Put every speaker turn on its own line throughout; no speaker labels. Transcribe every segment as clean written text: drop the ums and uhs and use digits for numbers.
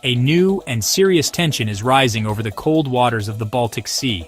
A new and serious tension is rising over the cold waters of the Baltic Sea.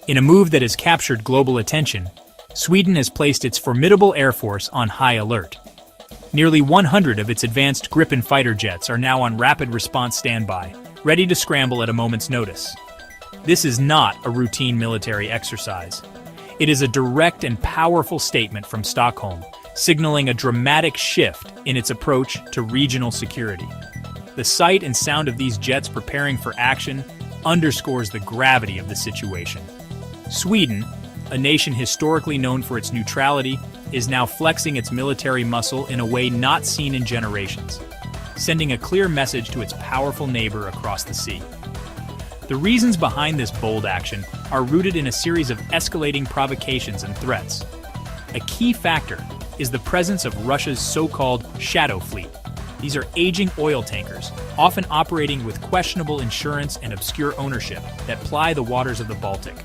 In a move that has captured global attention, Sweden has placed its formidable air force on high alert. Nearly 100 of its advanced Gripen fighter jets are now on rapid response standby, ready to scramble at a moment's notice. This is not a routine military exercise. It is a direct and powerful statement from Stockholm, signaling a dramatic shift in its approach to regional security. The sight and sound of these jets preparing for action underscores the gravity of the situation. Sweden, a nation historically known for its neutrality, is now flexing its military muscle in a way not seen in generations, sending a clear message to its powerful neighbor across the sea. The reasons behind this bold action are rooted in a series of escalating provocations and threats. A key factor is the presence of Russia's so-called shadow fleet. These are aging oil tankers, often operating with questionable insurance and obscure ownership, that ply the waters of the Baltic.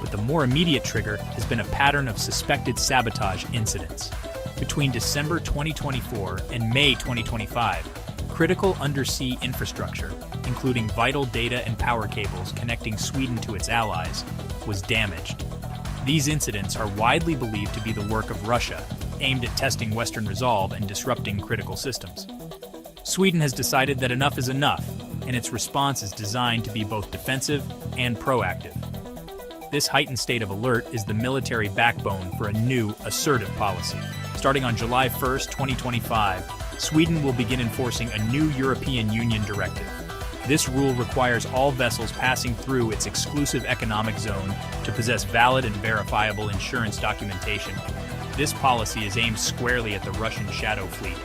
But the more immediate trigger has been a pattern of suspected sabotage incidents. Between December 2024 and May 2025, critical undersea infrastructure, including vital data and power cables connecting Sweden to its allies, was damaged. These incidents are widely believed to be the work of Russia, aimed at testing Western resolve and disrupting critical systems. Sweden has decided that enough is enough, and its response is designed to be both defensive and proactive. This heightened state of alert is the military backbone for a new, assertive policy. Starting on July 1, 2025, Sweden will begin enforcing a new European Union directive. This rule requires all vessels passing through its exclusive economic zone to possess valid and verifiable insurance documentation. This policy is aimed squarely at the Russian shadow fleet,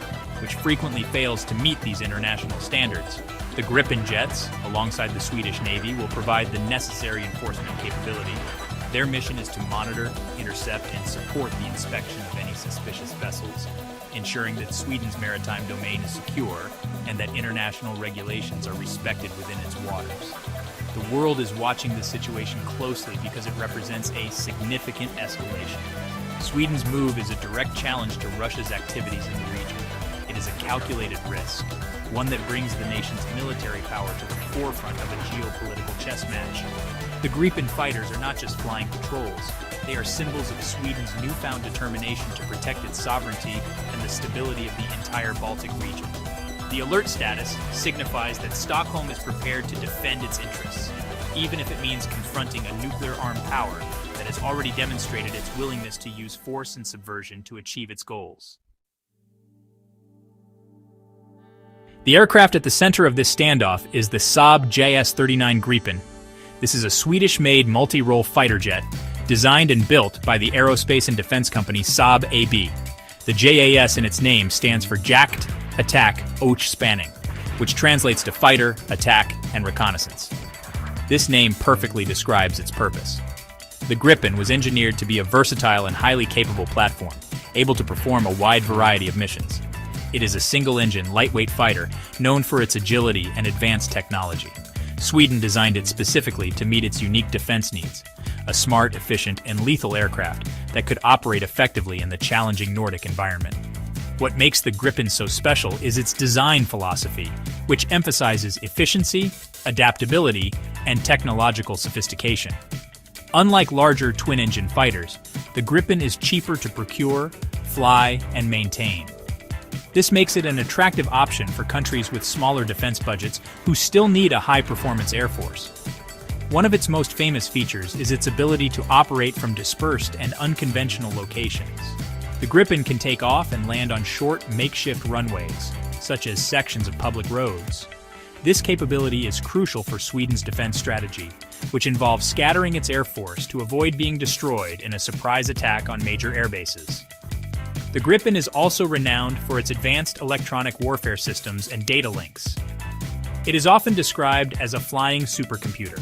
which frequently fails to meet these international standards. The Gripen jets, alongside the Swedish Navy, will provide the necessary enforcement capability. Their mission is to monitor, intercept, and support the inspection of any suspicious vessels, ensuring that Sweden's maritime domain is secure and that international regulations are respected within its waters. The world is watching this situation closely because it represents a significant escalation. Sweden's move is a direct challenge to Russia's activities in the region. It is a calculated risk, one that brings the nation's military power to the forefront of a geopolitical chess match. The Gripen fighters are not just flying patrols, they are symbols of Sweden's newfound determination to protect its sovereignty and the stability of the entire Baltic region. The alert status signifies that Stockholm is prepared to defend its interests, even if it means confronting a nuclear-armed power that has already demonstrated its willingness to use force and subversion to achieve its goals. The aircraft at the center of this standoff is the Saab JS-39 Gripen. This is a Swedish-made multi-role fighter jet, designed and built by the aerospace and defense company Saab AB. The JAS in its name stands for Jakt, Attack, Och Spanning, which translates to fighter, attack, and reconnaissance. This name perfectly describes its purpose. The Gripen was engineered to be a versatile and highly capable platform, able to perform a wide variety of missions. It is a single-engine, lightweight fighter known for its agility and advanced technology. Sweden designed it specifically to meet its unique defense needs, a smart, efficient, and lethal aircraft that could operate effectively in the challenging Nordic environment. What makes the Gripen so special is its design philosophy, which emphasizes efficiency, adaptability, and technological sophistication. Unlike larger twin-engine fighters, the Gripen is cheaper to procure, fly, and maintain. This makes it an attractive option for countries with smaller defense budgets who still need a high-performance air force. One of its most famous features is its ability to operate from dispersed and unconventional locations. The Gripen can take off and land on short, makeshift runways, such as sections of public roads. This capability is crucial for Sweden's defense strategy, which involves scattering its air force to avoid being destroyed in a surprise attack on major airbases. The Gripen is also renowned for its advanced electronic warfare systems and data links. It is often described as a flying supercomputer.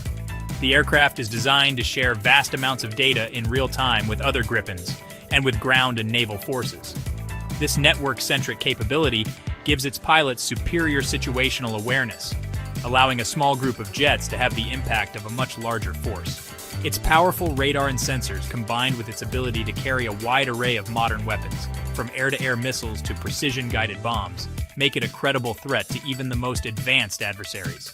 The aircraft is designed to share vast amounts of data in real time with other Gripens and with ground and naval forces. This network-centric capability gives its pilots superior situational awareness, allowing a small group of jets to have the impact of a much larger force. Its powerful radar and sensors, combined with its ability to carry a wide array of modern weapons, from air-to-air missiles to precision-guided bombs, make it a credible threat to even the most advanced adversaries.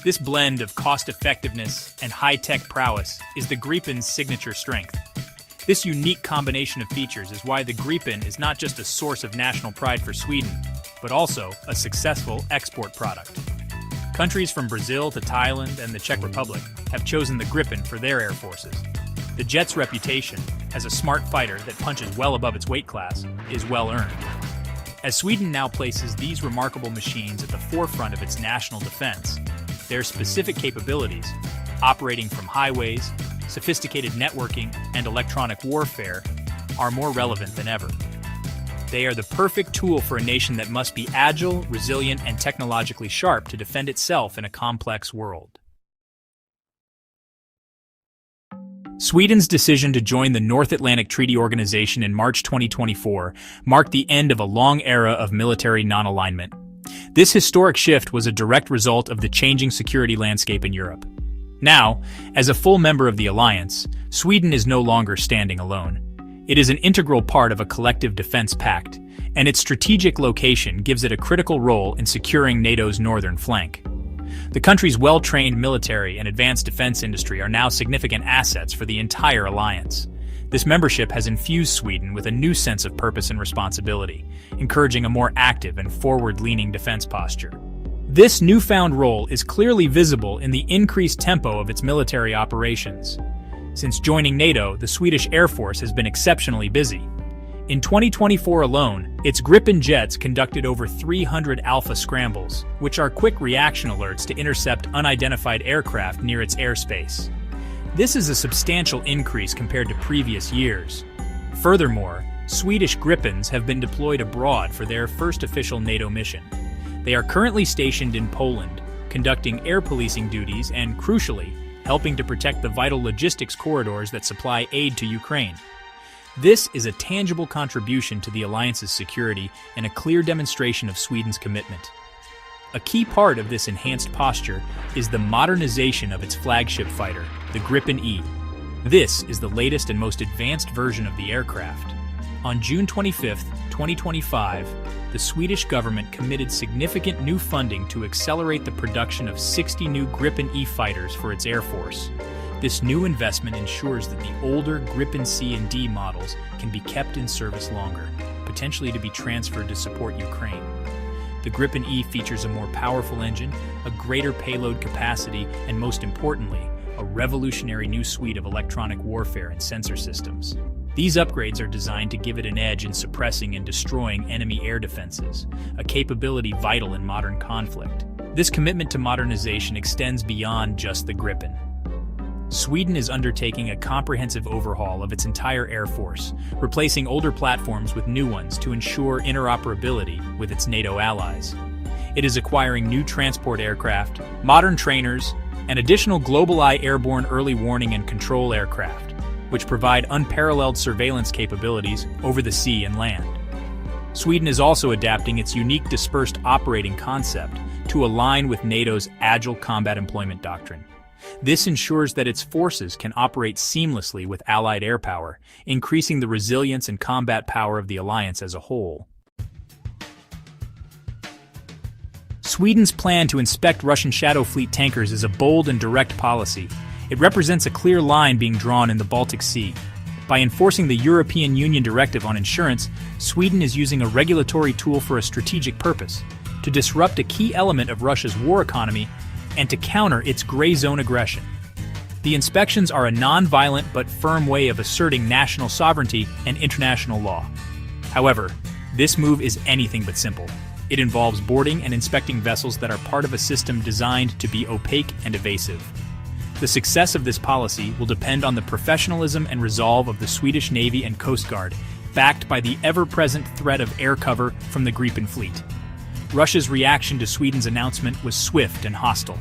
This blend of cost-effectiveness and high-tech prowess is the Gripen's signature strength. This unique combination of features is why the Gripen is not just a source of national pride for Sweden, but also a successful export product. Countries from Brazil to Thailand and the Czech Republic have chosen the Gripen for their air forces. The jet's reputation as a smart fighter that punches well above its weight class is well earned. As Sweden now places these remarkable machines at the forefront of its national defense, their specific capabilities, operating from highways, sophisticated networking, and electronic warfare, are more relevant than ever. They are the perfect tool for a nation that must be agile, resilient, and technologically sharp to defend itself in a complex world. Sweden's decision to join the North Atlantic Treaty Organization in March 2024 marked the end of a long era of military non-alignment. This historic shift was a direct result of the changing security landscape in Europe. Now, as a full member of the alliance, Sweden is no longer standing alone. It is an integral part of a collective defense pact, and its strategic location gives it a critical role in securing NATO's northern flank. The country's well-trained military and advanced defense industry are now significant assets for the entire alliance. This membership has infused Sweden with a new sense of purpose and responsibility, encouraging a more active and forward-leaning defense posture. This newfound role is clearly visible in the increased tempo of its military operations. Since joining NATO, the Swedish Air Force has been exceptionally busy. In 2024 alone, its Gripen jets conducted over 300 alpha scrambles, which are quick reaction alerts to intercept unidentified aircraft near its airspace. This is a substantial increase compared to previous years. Furthermore, Swedish Gripens have been deployed abroad for their first official NATO mission. They are currently stationed in Poland, conducting air policing duties and, crucially, helping to protect the vital logistics corridors that supply aid to Ukraine. This is a tangible contribution to the alliance's security and a clear demonstration of Sweden's commitment. A key part of this enhanced posture is the modernization of its flagship fighter, the Gripen E. This is the latest and most advanced version of the aircraft. On June 25, 2025, the Swedish government committed significant new funding to accelerate the production of 60 new Gripen E fighters for its air force. This new investment ensures that the older Gripen C and D models can be kept in service longer, potentially to be transferred to support Ukraine. The Gripen E features a more powerful engine, a greater payload capacity, and most importantly, a revolutionary new suite of electronic warfare and sensor systems. These upgrades are designed to give it an edge in suppressing and destroying enemy air defenses, a capability vital in modern conflict. This commitment to modernization extends beyond just the Gripen. Sweden is undertaking a comprehensive overhaul of its entire air force, replacing older platforms with new ones to ensure interoperability with its NATO allies. It is acquiring new transport aircraft, modern trainers, and additional GlobalEye airborne early warning and control aircraft, which provide unparalleled surveillance capabilities over the sea and land. Sweden is also adapting its unique dispersed operating concept to align with NATO's Agile Combat Employment Doctrine. This ensures that its forces can operate seamlessly with Allied air power, increasing the resilience and combat power of the alliance as a whole. Sweden's plan to inspect Russian Shadow Fleet tankers is a bold and direct policy. It represents a clear line being drawn in the Baltic Sea. By enforcing the European Union Directive on Insurance, Sweden is using a regulatory tool for a strategic purpose: to disrupt a key element of Russia's war economy and to counter its gray zone aggression. The inspections are a non-violent but firm way of asserting national sovereignty and international law. However, this move is anything but simple. It involves boarding and inspecting vessels that are part of a system designed to be opaque and evasive. The success of this policy will depend on the professionalism and resolve of the Swedish Navy and Coast Guard, backed by the ever-present threat of air cover from the Gripen fleet. Russia's reaction to Sweden's announcement was swift and hostile.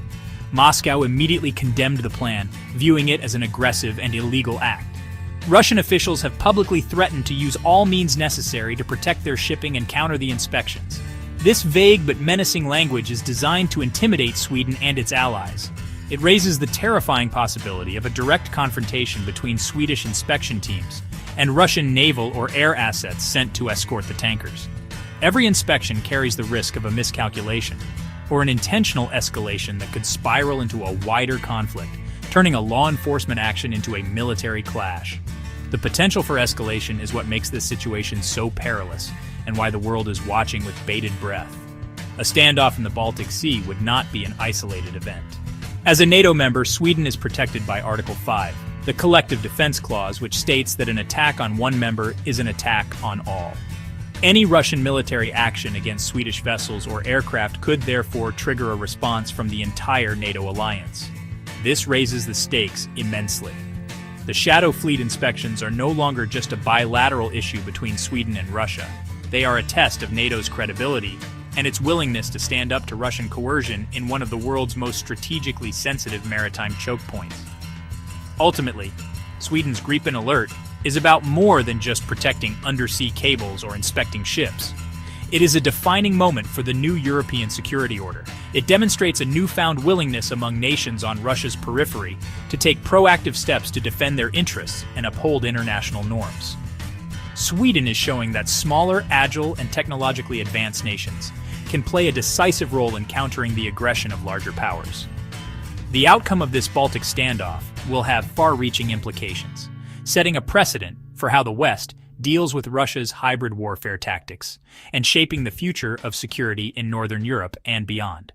Moscow immediately condemned the plan, viewing it as an aggressive and illegal act. Russian officials have publicly threatened to use all means necessary to protect their shipping and counter the inspections. This vague but menacing language is designed to intimidate Sweden and its allies. It raises the terrifying possibility of a direct confrontation between Swedish inspection teams and Russian naval or air assets sent to escort the tankers. Every inspection carries the risk of a miscalculation, or an intentional escalation that could spiral into a wider conflict, turning a law enforcement action into a military clash. The potential for escalation is what makes this situation so perilous, and why the world is watching with bated breath. A standoff in the Baltic Sea would not be an isolated event. As a NATO member, Sweden is protected by Article 5, the Collective Defense Clause, which states that an attack on one member is an attack on all. Any Russian military action against Swedish vessels or aircraft could therefore trigger a response from the entire NATO alliance. This raises the stakes immensely. The Shadow Fleet inspections are no longer just a bilateral issue between Sweden and Russia. They are a test of NATO's credibility and its willingness to stand up to Russian coercion in one of the world's most strategically sensitive maritime choke points. Ultimately, Sweden's Gripen alert is about more than just protecting undersea cables or inspecting ships. It is a defining moment for the new European security order. It demonstrates a newfound willingness among nations on Russia's periphery to take proactive steps to defend their interests and uphold international norms. Sweden is showing that smaller, agile, and technologically advanced nations can play a decisive role in countering the aggression of larger powers. The outcome of this Baltic standoff will have far-reaching implications, setting a precedent for how the West deals with Russia's hybrid warfare tactics, and shaping the future of security in Northern Europe and beyond.